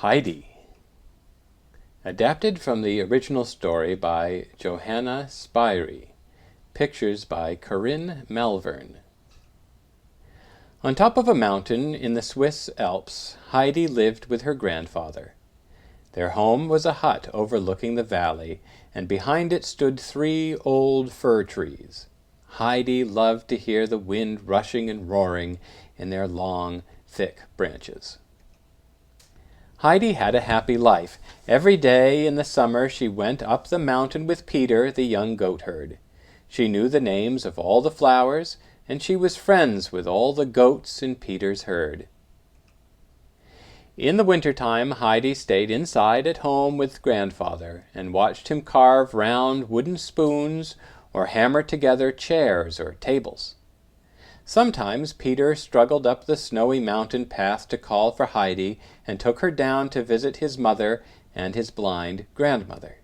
Heidi. Adapted from the original story by Johanna Spyri. Pictures by Corinne Malvern. On top of a mountain in the Swiss Alps, Heidi lived with her grandfather. Their home was a hut overlooking the valley, and behind it stood 3 old fir trees. Heidi loved to hear the wind rushing and roaring in their long, thick branches. Heidi had a happy life. Every day in the summer she went up the mountain with Peter, the young goatherd. She knew the names of all the flowers, and she was friends with all the goats in Peter's herd. In the winter-time, Heidi stayed inside at home with grandfather and watched him carve round wooden spoons or hammer together chairs or tables. Sometimes Peter struggled up the snowy mountain path to call for Heidi and took her down to visit his mother and his blind grandmother.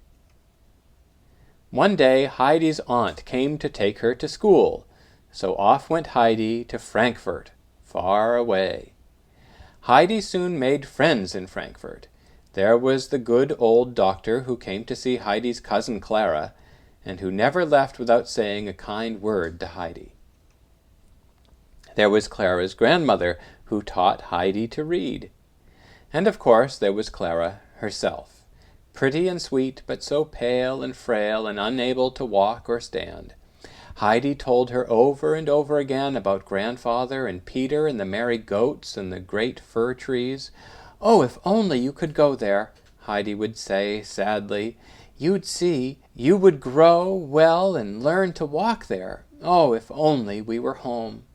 One day Heidi's aunt came to take her to school, so off went Heidi to Frankfurt, far away. Heidi soon made friends in Frankfurt. There was the good old doctor who came to see Heidi's cousin Clara, and who never left without saying a kind word to Heidi. There was Clara's grandmother, who taught Heidi to read. And of course there was Clara herself, pretty and sweet, but so pale and frail and unable to walk or stand. Heidi told her over and over again about grandfather and Peter and the merry goats and the great fir trees. "Oh, if only you could go there," Heidi would say sadly. "You'd see, you would grow well and learn to walk there. Oh, if only we were home."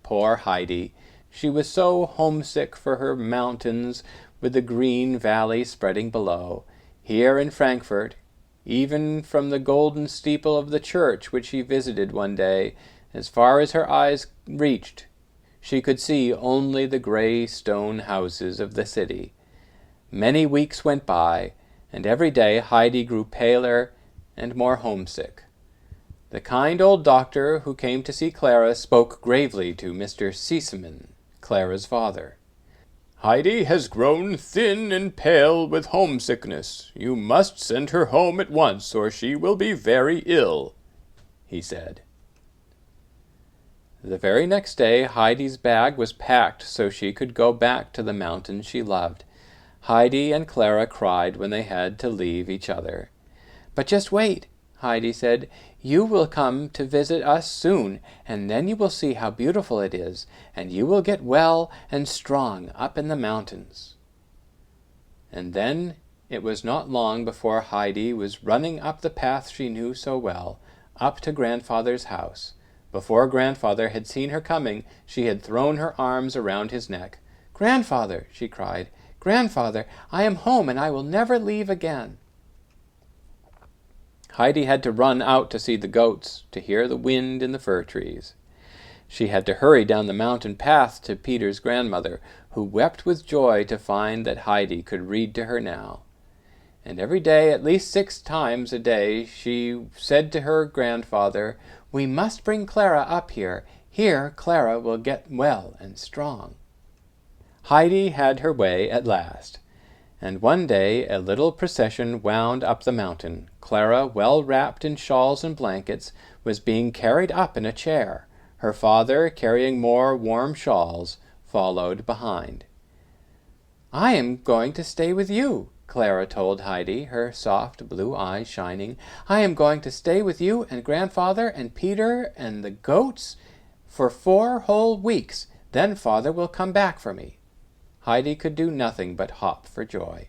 Poor Heidi! She was so homesick for her mountains with the green valley spreading below. Here in Frankfurt, even from the golden steeple of the church which she visited one day, as far as her eyes reached, she could see only the gray stone houses of the city. Many weeks went by, and every day Heidi grew paler and more homesick. The kind old doctor who came to see Clara spoke gravely to Mr. Sesemann, Clara's father. "Heidi has grown thin and pale with homesickness. You must send her home at once, or she will be very ill," he said. The very next day Heidi's bag was packed so she could go back to the mountain she loved. Heidi and Clara cried when they had to leave each other. "But just wait," Heidi said. "You will come to visit us soon, and then you will see how beautiful it is, and you will get well and strong up in the mountains." And then it was not long before Heidi was running up the path she knew so well, up to grandfather's house. Before grandfather had seen her coming, she had thrown her arms around his neck. "Grandfather," she cried, "Grandfather, I am home, and I will never leave again." Heidi had to run out to see the goats, to hear the wind in the fir trees. She had to hurry down the mountain path to Peter's grandmother, who wept with joy to find that Heidi could read to her now. And every day, at least 6 times a day, she said to her grandfather, "We must bring Clara up here. Here Clara will get well and strong." Heidi had her way at last. And one day a little procession wound up the mountain. Clara, well wrapped in shawls and blankets, was being carried up in a chair. Her father, carrying more warm shawls, followed behind. "I am going to stay with you," Clara told Heidi, her soft blue eyes shining. "I am going to stay with you and grandfather and Peter and the goats for 4 whole weeks. Then father will come back for me." Heidi could do nothing but hop for joy.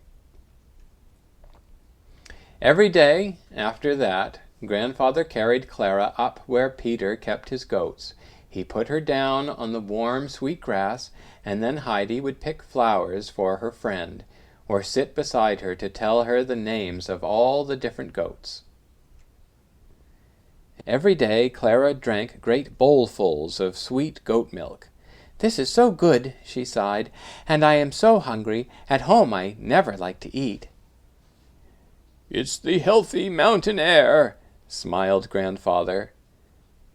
Every day after that, grandfather carried Clara up where Peter kept his goats. He put her down on the warm, sweet grass, and then Heidi would pick flowers for her friend, or sit beside her to tell her the names of all the different goats. Every day Clara drank great bowlfuls of sweet goat milk. "This is so good," she sighed, "and I am so hungry. At home I never like to eat." "It's the healthy mountain air," smiled grandfather.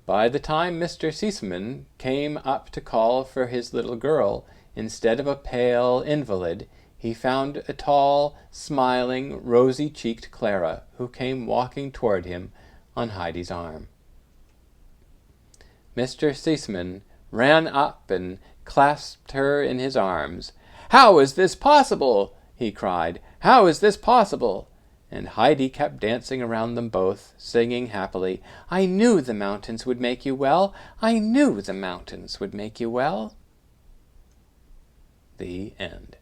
By the time Mr. Sesemann came up to call for his little girl, instead of a pale invalid, he found a tall, smiling, rosy-cheeked Clara, who came walking toward him on Heidi's arm. Mr. Sesemann ran up and clasped her in his arms. "How is this possible?" he cried. "How is this possible?" And Heidi kept dancing around them both, singing happily, "I knew the mountains would make you well. I knew the mountains would make you well." The end.